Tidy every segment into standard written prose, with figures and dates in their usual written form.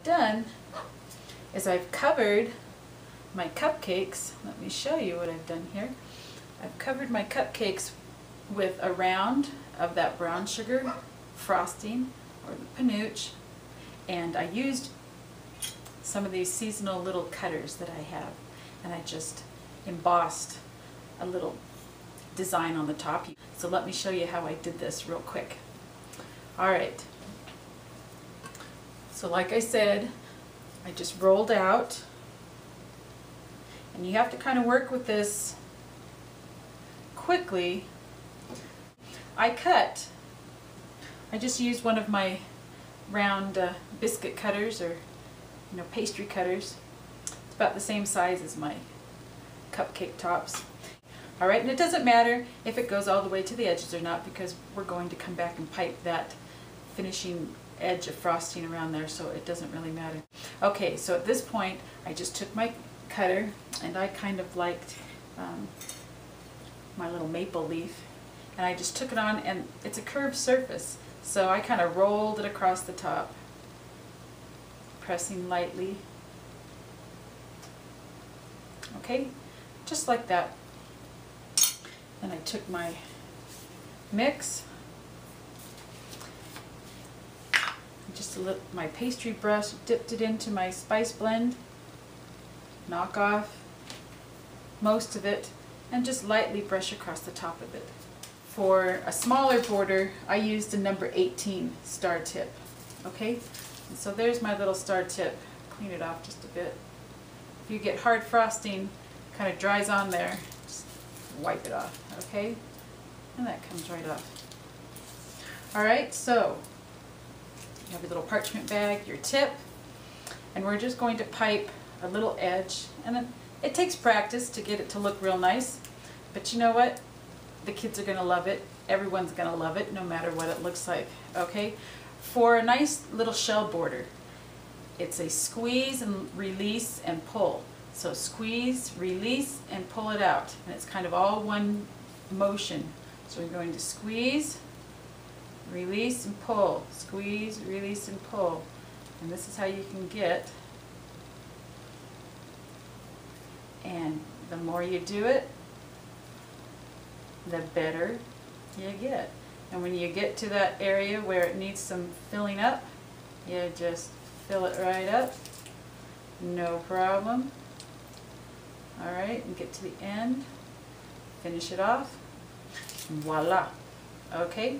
done is I've covered my cupcakes. Let me show you what I've done here. I've covered my cupcakes with a round of that brown sugar frosting, or the panoche, and I used some of these seasonal little cutters that I have, and I just embossed a little design on the top. So let me show you how I did this real quick. Alright, so like I said, I just rolled out, and you have to kind of work with this quickly. I just used one of my round biscuit cutters, or pastry cutters. It's about the same size as my cupcake tops. Alright, and it doesn't matter if it goes all the way to the edges or not, because we're going to come back and pipe that finishing edge of frosting around there, so it doesn't really matter. Okay, so at this point I just took my cutter, and I kind of liked my little maple leaf, and I just took it on, and it's a curved surface, so I kind of rolled it across the top, pressing lightly. Okay, just like that. Then I took my mix, just my pastry brush, dipped it into my spice blend, knock off most of it, and just lightly brush across the top of it. For a smaller border, I used a number 18 star tip. Okay, and so there's my little star tip. Clean it off just a bit. If you get hard frosting, kind of dries on there, just wipe it off, okay? And that comes right off. Alright, so you have your little parchment bag, your tip, and we're just going to pipe a little edge, and it takes practice to get it to look real nice, but you know what? The kids are going to love it. Everyone's going to love it, no matter what it looks like, okay? For a nice little shell border, it's a squeeze and release and pull. So squeeze, release, and pull it out. And it's kind of all one motion. So we're going to squeeze, release, and pull. Squeeze, release, and pull. And this is how you can get. And the more you do it, the better you get. And when you get to that area where it needs some filling up, you just fill it right up. No problem. Alright, and get to the end, finish it off, voila. Okay,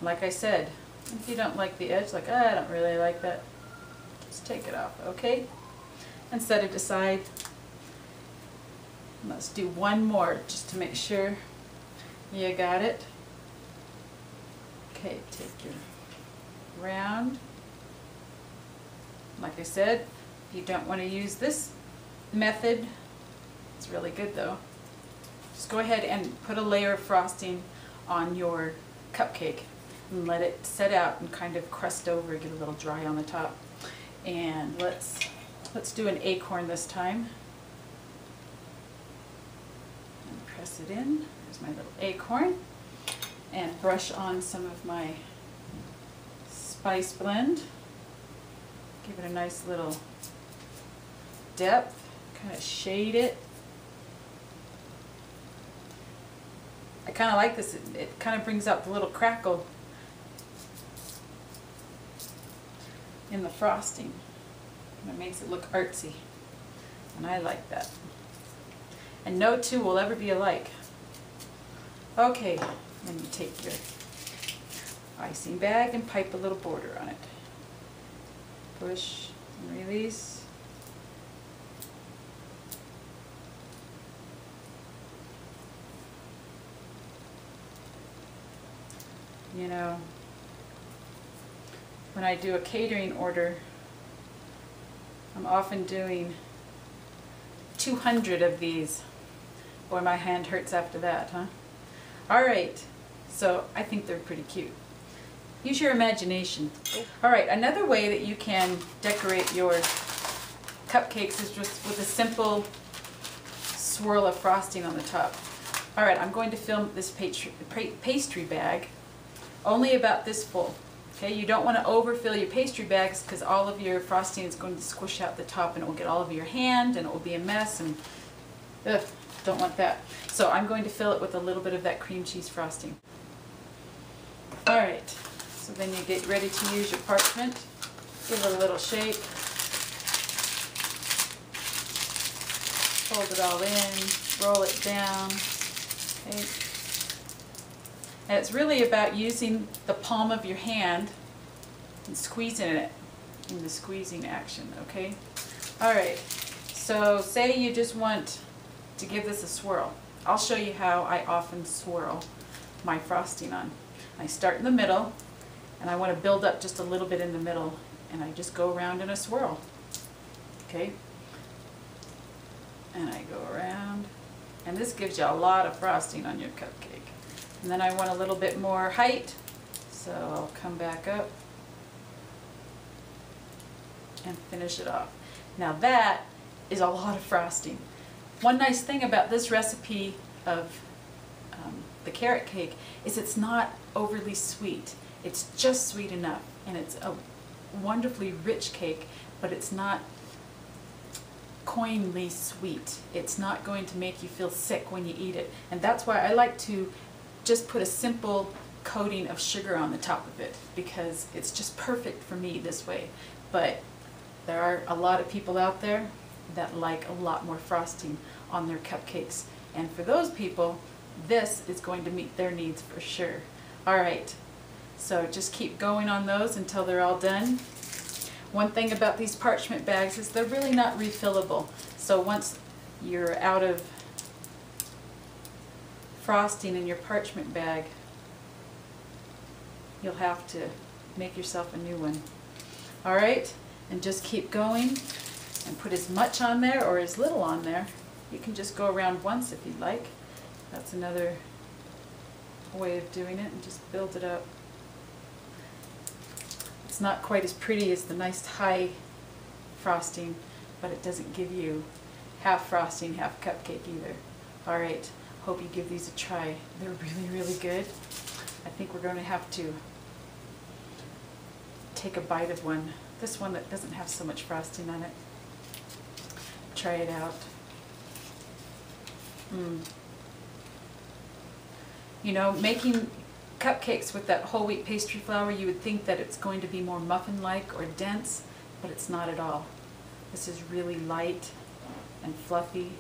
like I said, if you don't like the edge, like I don't really like that, just take it off, okay? And set it aside. Let's do one more just to make sure you got it. Okay, take your round. Like I said, if you don't want to use this method, it's really good though. Just go ahead and put a layer of frosting on your cupcake and let it set out and kind of crust over, get a little dry on the top. And let's do an acorn this time. And press it in. There's my little acorn. And brush on some of my spice blend. Give it a nice little depth. Kind of shade it. I kind of like this. It kind of brings out the little crackle in the frosting. And it makes it look artsy. And I like that. And no two will ever be alike. Okay, then you take your icing bag and pipe a little border on it. Push and release. You know, when I do a catering order, I'm often doing 200 of these. Boy, my hand hurts after that, huh? Alright, so I think they're pretty cute. Use your imagination. Alright, another way that you can decorate your cupcakes is just with a simple swirl of frosting on the top. Alright, I'm going to fill this pastry bag only about this full. Okay, you don't want to overfill your pastry bags because all of your frosting is going to squish out the top and it will get all over your hand and it will be a mess, and ugh, don't want that. So I'm going to fill it with a little bit of that cream cheese frosting. Alright, so then you get ready to use your parchment. Give it a little shake. Fold it all in, roll it down. Okay. And it's really about using the palm of your hand and squeezing it in the squeezing action, okay? Alright, so say you just want to give this a swirl. I'll show you how I often swirl my frosting on. I start in the middle, and I want to build up just a little bit in the middle, and I just go around in a swirl, okay? And I go around, and this gives you a lot of frosting on your cupcake. And then I want a little bit more height, so I'll come back up and finish it off. Now that is a lot of frosting. One nice thing about this recipe of the carrot cake is it's not overly sweet. It's just sweet enough, and it's a wonderfully rich cake, but it's not coinly sweet. It's not going to make you feel sick when you eat it, and that's why I like to just put a simple coating of sugar on the top of it, because it's just perfect for me this way. But there are a lot of people out there that like a lot more frosting on their cupcakes, and for those people this is going to meet their needs for sure. Alright, so just keep going on those until they're all done. One thing about these parchment bags is they're really not refillable, so once you're out of frosting in your parchment bag, you'll have to make yourself a new one. Alright, and just keep going and put as much on there or as little on there. You can just go around once if you'd like. That's another way of doing it, and just build it up. It's not quite as pretty as the nice high frosting, but it doesn't give you half frosting, half cupcake either. Alright, hope you give these a try. They're really, really good. I think we're going to have to take a bite of one. This one that doesn't have so much frosting on it. Try it out. You know, making cupcakes with that whole wheat pastry flour, you would think that it's going to be more muffin-like or dense, but it's not at all. This is really light and fluffy.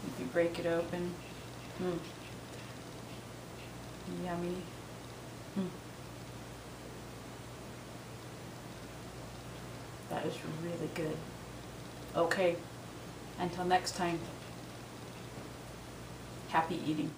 If you break it open, yummy. That is really good. Okay, until next time, happy eating.